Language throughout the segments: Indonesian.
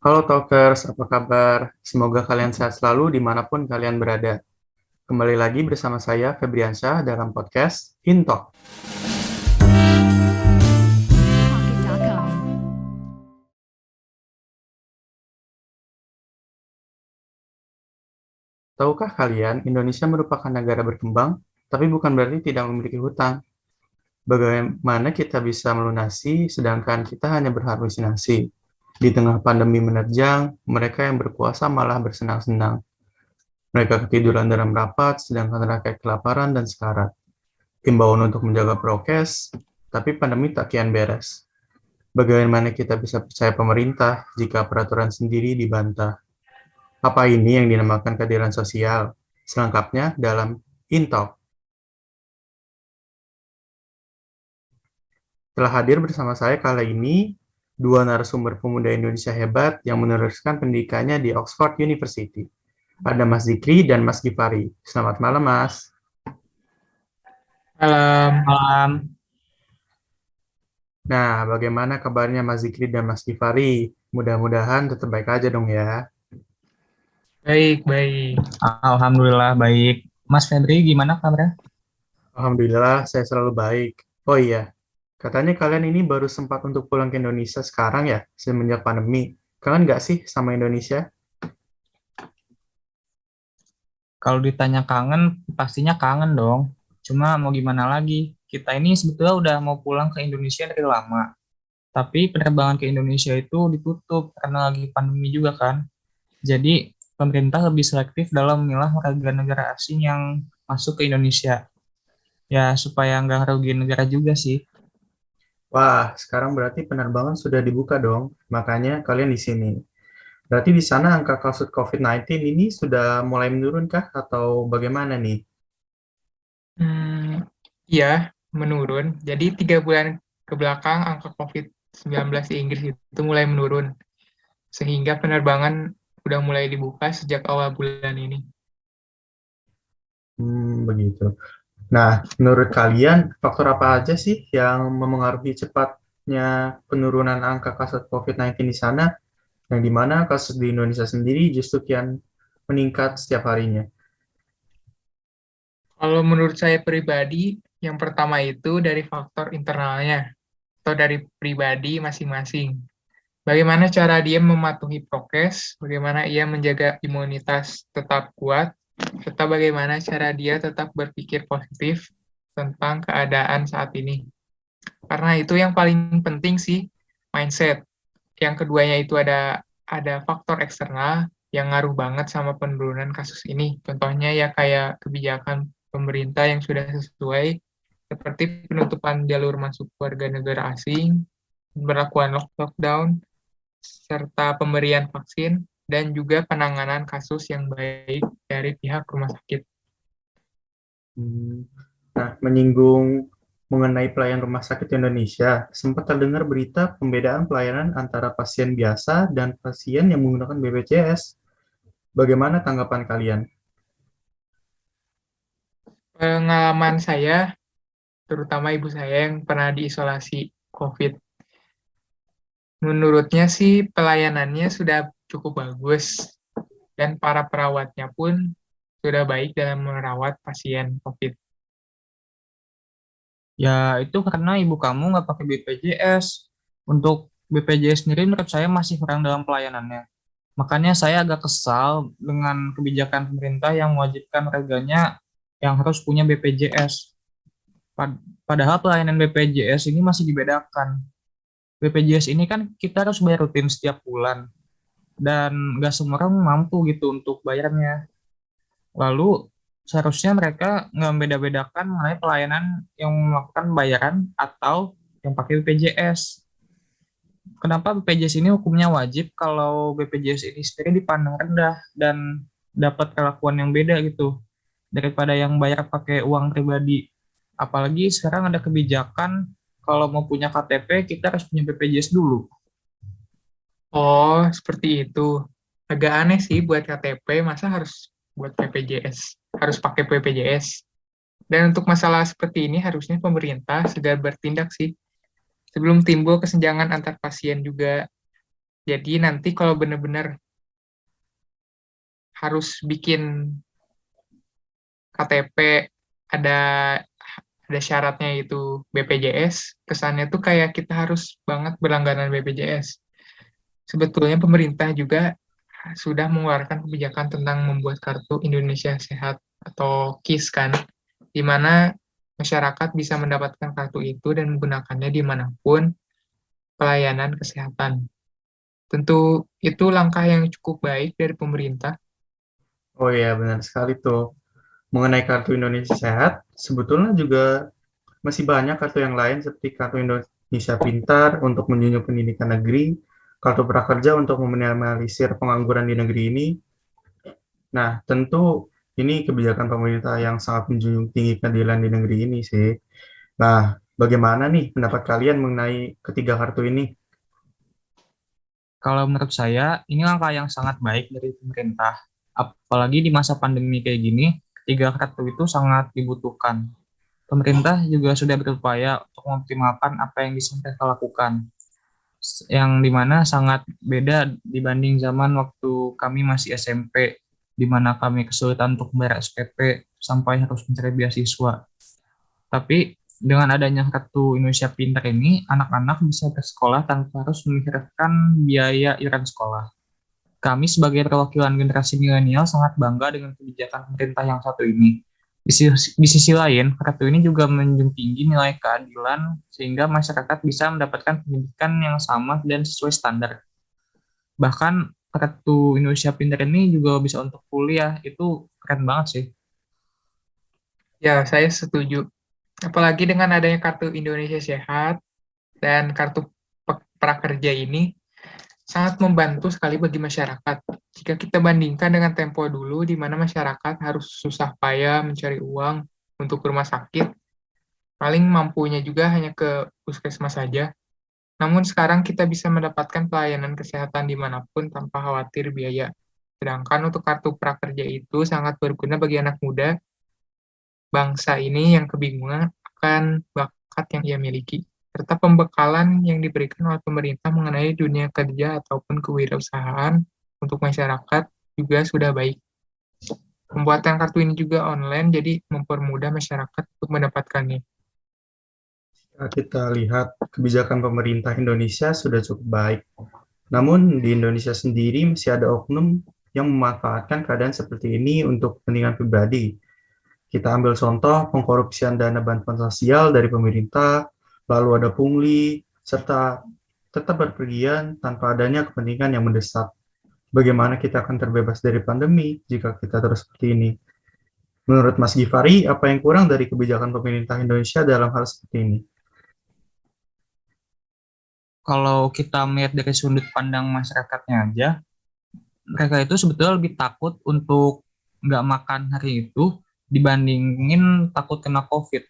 Halo Talkers, apa kabar? Semoga kalian sehat selalu dimanapun kalian berada. Kembali lagi bersama saya, Febriansyah, dalam podcast Intok. Pocket.com. Tahukah kalian, Indonesia merupakan negara berkembang, tapi bukan berarti tidak memiliki hutang. Bagaimana kita bisa melunasi, sedangkan kita hanya berhalusinasi? Di tengah pandemi menerjang, mereka yang berkuasa malah bersenang-senang. Mereka ketiduran dalam rapat, sedangkan rakyat kelaparan dan sekarat. Imbauan untuk menjaga prokes, tapi pandemi tak kian beres. Bagaimana kita bisa percaya pemerintah jika peraturan sendiri dibantah? Apa ini yang dinamakan keadilan sosial? Selengkapnya dalam Intalk. Telah hadir bersama saya kali ini dua narasumber pemuda Indonesia hebat yang meneruskan pendidikannya di Oxford University. Ada Mas Zikri dan Mas Gifari. Selamat malam, Mas. Malam, Malam, Nah, bagaimana kabarnya Mas Zikri dan Mas Gifari? Mudah-mudahan tetap baik aja dong ya. baik. Alhamdulillah baik. Mas Febri gimana kabarnya? Alhamdulillah, saya selalu baik. Oh iya, katanya kalian ini baru sempat untuk pulang ke Indonesia sekarang ya, semenjak pandemi. Kangen nggak sih sama Indonesia? Kalau ditanya kangen, pastinya kangen dong. Cuma mau gimana lagi? Kita ini sebetulnya udah mau pulang ke Indonesia dari lama. Tapi penerbangan ke Indonesia itu ditutup karena lagi pandemi juga kan. Jadi pemerintah lebih selektif dalam memilah warga negara asing yang masuk ke Indonesia. Ya supaya nggak rugiin negara juga sih. Wah, sekarang berarti penerbangan sudah dibuka dong. Makanya kalian di sini. Berarti di sana angka kasus COVID-19 ini sudah mulai menurun kah atau bagaimana nih? Iya, menurun. Jadi 3 bulan ke belakang angka COVID-19 di Inggris itu mulai menurun, sehingga penerbangan udah mulai dibuka sejak awal bulan ini. Begitu. Nah, menurut kalian faktor apa aja sih yang memengaruhi cepatnya penurunan angka kasus COVID-19 di sana, yang dimana kasus di Indonesia sendiri justru kian meningkat setiap harinya? Kalau menurut saya pribadi, yang pertama itu dari faktor internalnya, atau dari pribadi masing-masing. Bagaimana cara dia mematuhi prokes, bagaimana ia menjaga imunitas tetap kuat, serta bagaimana cara dia tetap berpikir positif tentang keadaan saat ini. Karena itu yang paling penting sih, mindset. Yang keduanya itu ada faktor eksternal yang ngaruh banget sama penurunan kasus ini. Contohnya ya kayak kebijakan pemerintah yang sudah sesuai, seperti penutupan jalur masuk warga negara asing, pemberlakuan lockdown, serta pemberian vaksin, dan juga penanganan kasus yang baik dari pihak rumah sakit. Hmm. Nah, menyinggung mengenai pelayan rumah sakit Indonesia, sempat terdengar berita pembedaan pelayanan antara pasien biasa dan pasien yang menggunakan BPJS. Bagaimana tanggapan kalian? Pengalaman saya, terutama ibu saya yang pernah diisolasi COVID, menurutnya sih pelayanannya sudah cukup bagus dan para perawatnya pun sudah baik dalam merawat pasien COVID. Ya itu karena ibu kamu nggak pakai BPJS. Untuk BPJS sendiri menurut saya masih kurang dalam pelayanannya. Makanya saya agak kesal dengan kebijakan pemerintah yang mewajibkan warganya yang harus punya BPJS. Padahal pelayanan BPJS ini masih dibedakan. BPJS ini kan kita harus bayar rutin setiap bulan dan nggak semua orang mampu gitu untuk bayarnya. Lalu seharusnya mereka nggak beda-bedakan mengenai pelayanan yang melakukan bayaran atau yang pakai BPJS. Kenapa BPJS ini hukumnya wajib kalau BPJS ini sendiri dipandang rendah dan dapat perlakuan yang beda gitu daripada yang bayar pakai uang pribadi. Apalagi sekarang ada kebijakan kalau mau punya KTP kita harus punya BPJS dulu. Oh, seperti itu. Agak aneh sih buat KTP, masa harus buat BPJS, harus pakai BPJS. Dan untuk masalah seperti ini harusnya pemerintah segera bertindak sih, sebelum timbul kesenjangan antar pasien juga. Jadi nanti kalau benar-benar harus bikin KTP, ada syaratnya itu BPJS, kesannya tuh kayak kita harus banget berlangganan BPJS. Sebetulnya pemerintah juga sudah mengeluarkan kebijakan tentang membuat kartu Indonesia Sehat atau KIS kan, di mana masyarakat bisa mendapatkan kartu itu dan menggunakannya dimanapun pelayanan kesehatan. Tentu itu langkah yang cukup baik dari pemerintah. Oh iya, benar sekali tuh. Mengenai kartu Indonesia Sehat, sebetulnya juga masih banyak kartu yang lain seperti kartu Indonesia Pintar untuk menjunjung pendidikan negeri, kartu prakerja untuk meminimalisir pengangguran di negeri ini. Nah, tentu ini kebijakan pemerintah yang sangat menjunjung tinggi keadilan di negeri ini sih. Nah, bagaimana nih pendapat kalian mengenai ketiga kartu ini? Kalau menurut saya, ini langkah yang sangat baik dari pemerintah. Apalagi di masa pandemi kayak gini, ketiga kartu itu sangat dibutuhkan. Pemerintah juga sudah berupaya untuk mengoptimalkan apa yang bisa mereka lakukan, yang dimana sangat beda dibanding zaman waktu kami masih SMP, di mana kami kesulitan untuk membayar SPP sampai harus mencari beasiswa. Tapi dengan adanya kartu Indonesia Pintar ini, anak-anak bisa bersekolah tanpa harus memikirkan biaya iuran sekolah. Kami sebagai perwakilan generasi milenial sangat bangga dengan kebijakan pemerintah yang satu ini. Di sisi lain, kartu ini juga menjunjung tinggi nilai keadilan sehingga masyarakat bisa mendapatkan pendidikan yang sama dan sesuai standar. Bahkan kartu Indonesia Pintar ini juga bisa untuk kuliah, itu keren banget sih. Ya, saya setuju. Apalagi dengan adanya kartu Indonesia Sehat dan kartu prakerja ini sangat membantu sekali bagi masyarakat. Jika kita bandingkan dengan tempo dulu, di mana masyarakat harus susah payah mencari uang untuk ke rumah sakit, paling mampunya juga hanya ke puskesmas saja. Namun sekarang kita bisa mendapatkan pelayanan kesehatan dimanapun tanpa khawatir biaya. Sedangkan untuk kartu prakerja itu sangat berguna bagi anak muda bangsa ini yang kebingungan akan bakat yang ia miliki, serta pembekalan yang diberikan oleh pemerintah mengenai dunia kerja ataupun kewirausahaan untuk masyarakat juga sudah baik. Pembuatan kartu ini juga online, jadi mempermudah masyarakat untuk mendapatkannya. Kita lihat kebijakan pemerintah Indonesia sudah cukup baik. Namun di Indonesia sendiri masih ada oknum yang memanfaatkan keadaan seperti ini untuk kepentingan pribadi. Kita ambil contoh pengkorupsian dana bantuan sosial dari pemerintah, lalu ada pungli, serta tetap berpergian tanpa adanya kepentingan yang mendesak. Bagaimana kita akan terbebas dari pandemi jika kita terus seperti ini? Menurut Mas Givari, apa yang kurang dari kebijakan pemerintah Indonesia dalam hal seperti ini? Kalau kita melihat dari sudut pandang masyarakatnya aja, mereka itu sebetulnya lebih takut untuk nggak makan hari itu dibandingin takut kena COVID.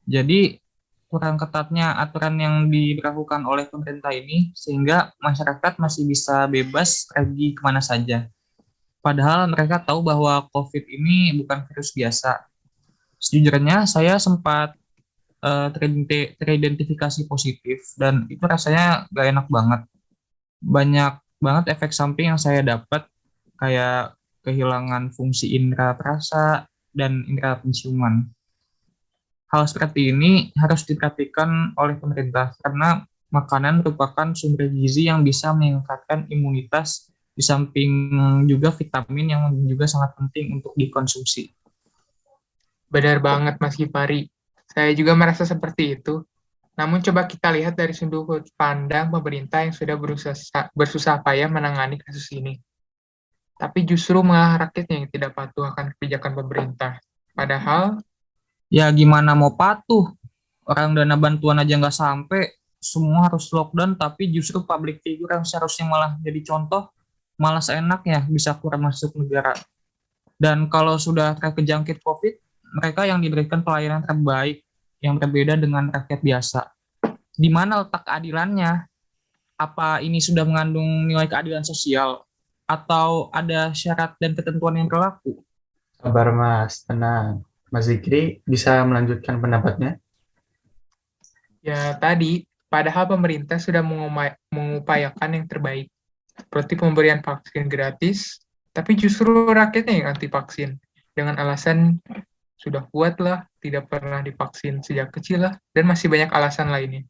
Jadi kurang ketatnya aturan yang diberlakukan oleh pemerintah ini sehingga masyarakat masih bisa bebas pergi kemana saja. Padahal mereka tahu bahwa COVID ini bukan virus biasa. Sejujurnya saya sempat teridentifikasi positif dan itu rasanya gak enak banget. Banyak banget efek samping yang saya dapat kayak kehilangan fungsi indera perasa dan indera penciuman. Hal seperti ini harus diperhatikan oleh pemerintah karena makanan merupakan sumber gizi yang bisa meningkatkan imunitas di samping juga vitamin yang juga sangat penting untuk dikonsumsi. Benar banget, Mas Gifari. Saya juga merasa seperti itu. Namun coba kita lihat dari sudut pandang pemerintah yang sudah bersusah payah menangani kasus ini. Tapi justru malah rakyatnya yang tidak patuh akan kebijakan pemerintah. Padahal, Ya gimana mau patuh? Orang dana bantuan aja nggak sampai, semua harus lockdown, tapi justru public figure yang seharusnya malah jadi contoh, malah seenaknya bisa keluar masuk negara. Dan kalau sudah terjangkit COVID, mereka yang diberikan pelayanan terbaik yang berbeda dengan rakyat biasa. Di mana letak keadilannya? Apa ini sudah mengandung nilai keadilan sosial? Atau ada syarat dan ketentuan yang berlaku? Sabar Mas, tenang. Mas Zikri bisa melanjutkan pendapatnya? ya tadi, padahal pemerintah sudah mengupayakan yang terbaik. seperti pemberian vaksin gratis, tapi justru rakyatnya yang anti vaksin, dengan alasan sudah kuat lah, tidak pernah divaksin sejak kecil lah, dan masih banyak alasan lainnya.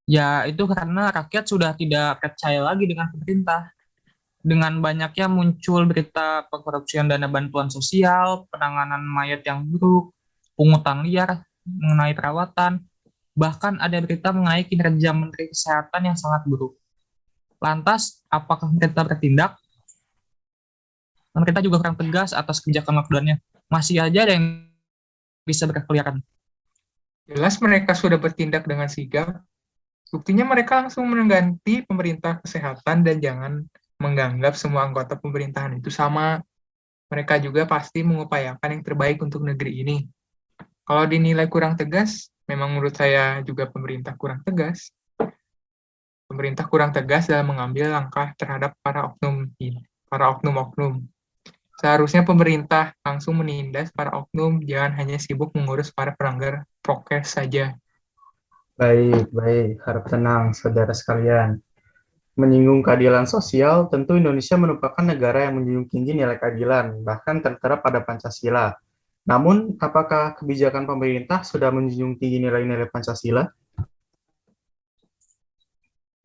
Ya, itu karena rakyat sudah tidak percaya lagi dengan pemerintah. Dengan banyaknya muncul berita pengkorupsian dana bantuan sosial, penanganan mayat yang buruk, pungutan liar mengenai perawatan, bahkan ada berita mengenai kinerja Menteri Kesehatan yang sangat buruk. Lantas, apakah pemerintah bertindak? Pemerintah juga kurang tegas atas kebijakan lockdown-nya. Masih aja ada yang bisa berkeliaran. Jelas mereka sudah bertindak dengan sigap. Buktinya mereka langsung mengganti pemerintah kesehatan dan jangan menganggap semua anggota pemerintahan itu sama. Mereka juga pasti mengupayakan yang terbaik untuk negeri ini. Kalau dinilai kurang tegas, memang menurut saya juga pemerintah kurang tegas. Pemerintah kurang tegas dalam mengambil langkah terhadap para oknum-oknum. Seharusnya pemerintah langsung menindas para oknum, jangan hanya sibuk mengurus para pelanggar prokes saja. Baik, harap tenang, saudara sekalian. Menyinggung keadilan sosial, tentu Indonesia merupakan negara yang menjunjung tinggi nilai keadilan, bahkan tertera pada Pancasila. Namun, apakah kebijakan pemerintah sudah menjunjung tinggi nilai-nilai Pancasila?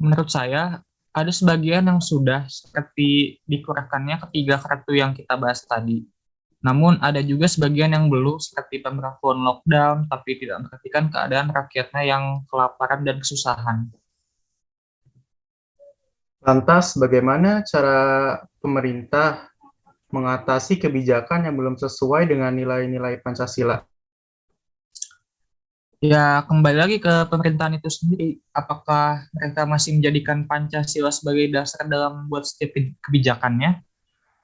Menurut saya, ada sebagian yang sudah seperti dikurangkannya ketiga kartu yang kita bahas tadi. Namun ada juga sebagian yang belum seperti pemberlakuan lockdown tapi tidak memperhatikan keadaan rakyatnya yang kelaparan dan kesusahan. Lantas, bagaimana cara pemerintah mengatasi kebijakan yang belum sesuai dengan nilai-nilai Pancasila? Ya, kembali lagi ke pemerintahan itu sendiri. Apakah mereka masih menjadikan Pancasila sebagai dasar dalam membuat setiap kebijakannya?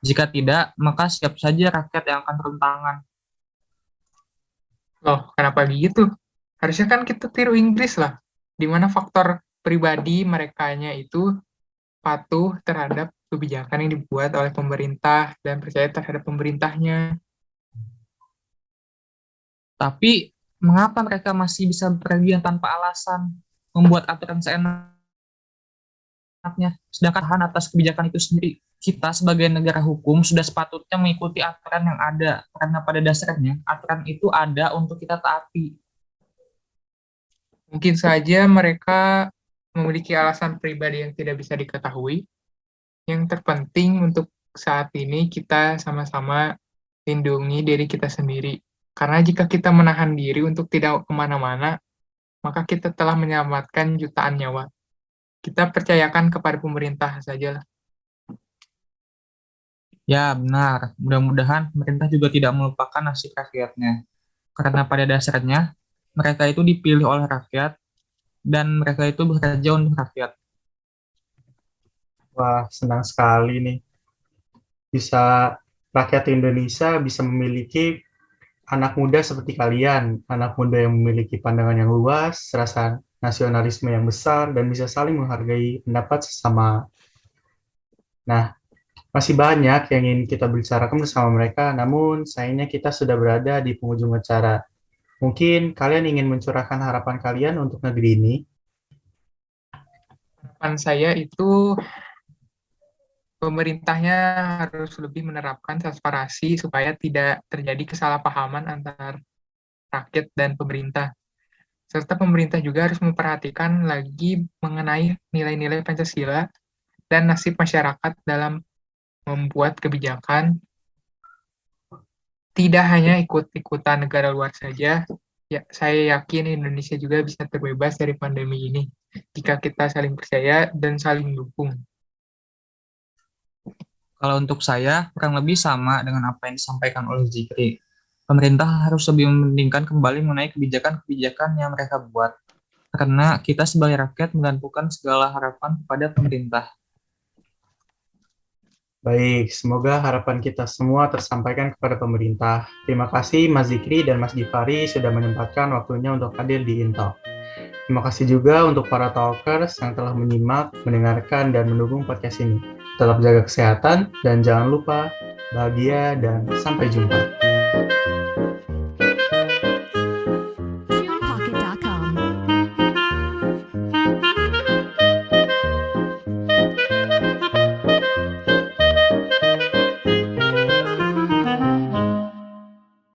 Jika tidak, maka siap saja rakyat yang akan turun tangan. Loh, kenapa gitu? Harusnya kan kita tiru Inggris lah, di mana faktor pribadi merekanya itu patuh terhadap kebijakan yang dibuat oleh pemerintah dan percaya terhadap pemerintahnya. Tapi, mengapa mereka masih bisa berpergian tanpa alasan, membuat aturan seenaknya, sedangkan Han atas kebijakan itu sendiri? Kita sebagai negara hukum sudah sepatutnya mengikuti aturan yang ada, karena pada dasarnya aturan itu ada untuk kita taati. Mungkin saja mereka memiliki alasan pribadi yang tidak bisa diketahui. Yang terpenting untuk saat ini kita sama-sama lindungi diri kita sendiri. Karena jika kita menahan diri untuk tidak kemana-mana, maka kita telah menyelamatkan jutaan nyawa. Kita percayakan kepada pemerintah saja. Ya, benar. Mudah-mudahan pemerintah juga tidak melupakan nasib rakyatnya. Karena pada dasarnya, mereka itu dipilih oleh rakyat, dan mereka itu bekerja untuk rakyat. Wah, senang sekali nih. Bisa rakyat Indonesia bisa memiliki anak muda seperti kalian, anak muda yang memiliki pandangan yang luas, rasa nasionalisme yang besar, dan bisa saling menghargai pendapat sesama. Nah, masih banyak yang ingin kita bicarakan bersama mereka, namun sayangnya kita sudah berada di penghujung acara. Mungkin kalian ingin mencurahkan harapan kalian untuk negeri ini. Harapan saya itu pemerintahnya harus lebih menerapkan transparansi supaya tidak terjadi kesalahpahaman antar rakyat dan pemerintah. Serta pemerintah juga harus memperhatikan lagi mengenai nilai-nilai Pancasila dan nasib masyarakat dalam membuat kebijakan. Tidak hanya ikut-ikutan negara luar saja, ya, saya yakin Indonesia juga bisa terbebas dari pandemi ini jika kita saling percaya dan saling dukung. Kalau untuk saya, kurang lebih sama dengan apa yang disampaikan oleh Zikri. Pemerintah harus lebih mementingkan kembali mengenai kebijakan-kebijakan yang mereka buat. Karena kita sebagai rakyat menggantungkan segala harapan kepada pemerintah. Baik, semoga harapan kita semua tersampaikan kepada pemerintah. Terima kasih Mas Zikri dan Mas Gifari sudah menyempatkan waktunya untuk hadir di Intalk. Terima kasih juga untuk para talkers yang telah menyimak, mendengarkan, dan mendukung podcast ini. Tetap jaga kesehatan, dan jangan lupa bahagia, dan sampai jumpa.